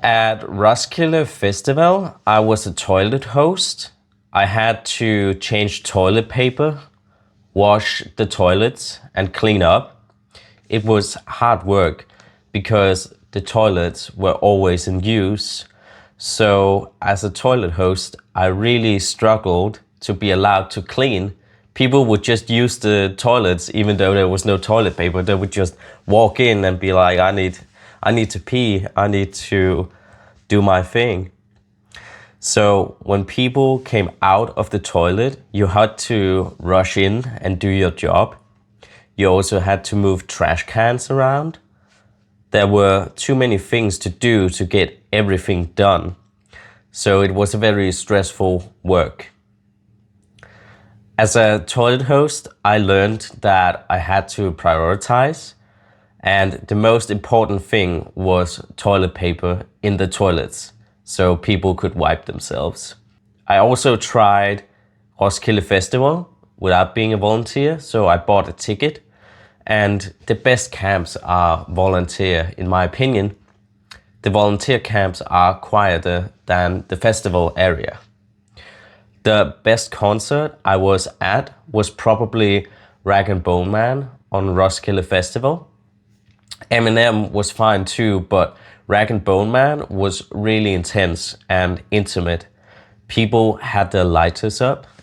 At Roskilde Festival, I was a toilet host. I had to change toilet paper, wash the toilets, and clean up. It was hard work because the toilets were always in use. So as a toilet host, I really struggled to be allowed to clean. People would just use the toilets even though there was no toilet paper. They would just walk in and be like, I need to pee, I need to do my thing. So when people came out of the toilet, you had to rush in and do your job. You also had to move trash cans around. There were too many things to do to get everything done. So it was a very stressful work. As a toilet host, I learned that I had to prioritize. And the most important thing was toilet paper in the toilets, so people could wipe themselves. I also tried Roskilde Festival without being a volunteer, so I bought a ticket. And the best camps are volunteer, in my opinion. The volunteer camps are quieter than the festival area. The best concert I was at was probably Rag & Bone Man on Roskilde Festival. Eminem was fine too, but Rag & Bone Man was really intense and intimate. People had their lights up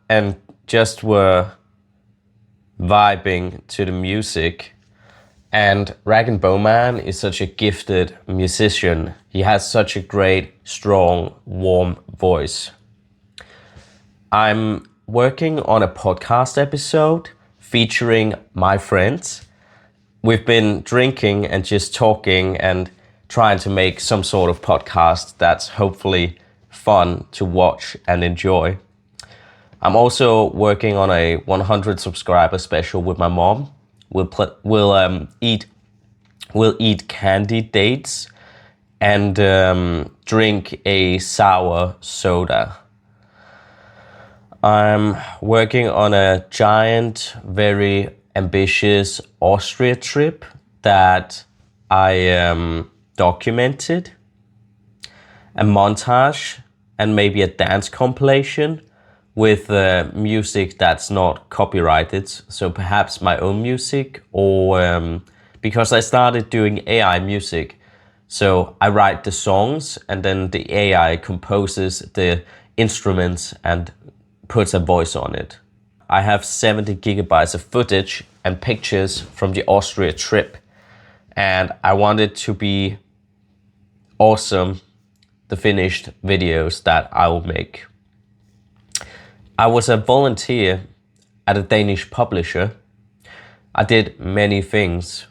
and just were vibing to the music. And Rag & Bone Man is such a gifted musician. He has such a great, strong, warm voice. I'm working on a podcast episode featuring my friends. We've been drinking and just talking and trying to make some sort of podcast that's hopefully fun to watch and enjoy. I'm also working on a 100 subscriber special with my mom. We'll eat candy dates and drink a sour soda. I'm working on a giant, very ambitious Austria trip that I documented, a montage and maybe a dance compilation with music that's not copyrighted, so perhaps my own music, or because I started doing AI music, so I write the songs and then the AI composes the instruments and puts a voice on it. I have 70 gigabytes of footage and pictures from the Austria trip, and I want it to be awesome, the finished videos that I will make. I was a volunteer at a Danish publisher. I did many things.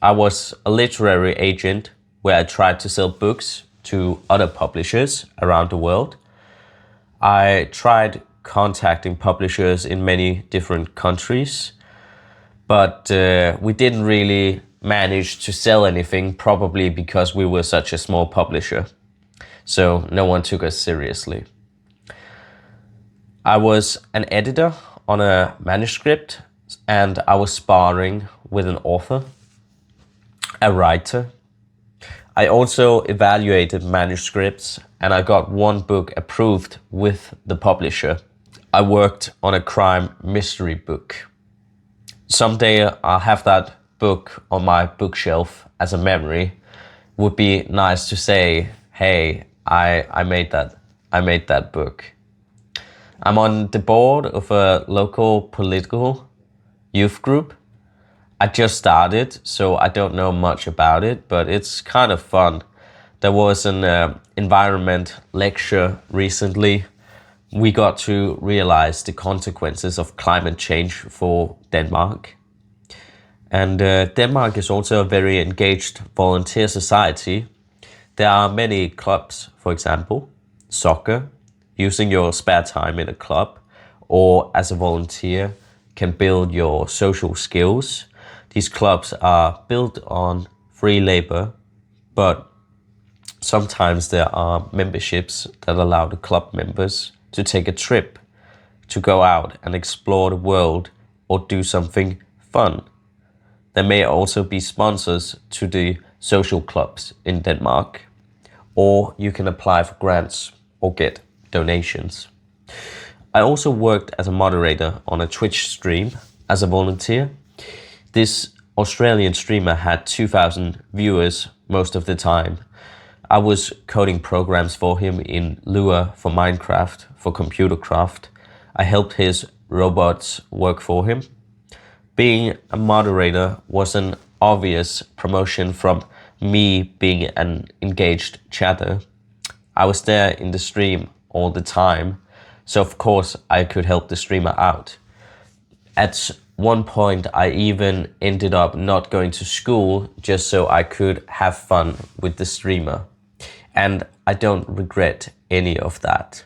I was a literary agent where I tried to sell books to other publishers around the world. I tried contacting publishers in many different countries, but we didn't really manage to sell anything, probably because we were such a small publisher. So no one took us seriously. I was an editor on a manuscript, and I was sparring with an author, a writer. I also evaluated manuscripts, and I got one book approved with the publisher. I worked on a crime mystery book. Someday I'll have that book on my bookshelf as a memory. Would be nice to say, hey, I made that book. I'm on the board of a local political youth group. I just started, so I don't know much about it, but it's kind of fun. There was an environment lecture recently. We got to realize the consequences of climate change for Denmark. And Denmark is also a very engaged volunteer society. There are many clubs, for example, soccer, using your spare time in a club, or as a volunteer, can build your social skills. These clubs are built on free labor, but sometimes there are memberships that allow the club members to take a trip, to go out and explore the world or do something fun. There may also be sponsors to the social clubs in Denmark, or you can apply for grants or get donations. I also worked as a moderator on a Twitch stream as a volunteer. This Australian streamer had 2,000 viewers most of the time. I was coding programs for him in Lua for Minecraft, for computer craft. I helped his robots work for him. Being a moderator was an obvious promotion from me being an engaged chatter. I was there in the stream all the time, so of course I could help the streamer out. At one point I even ended up not going to school just so I could have fun with the streamer. And I don't regret any of that.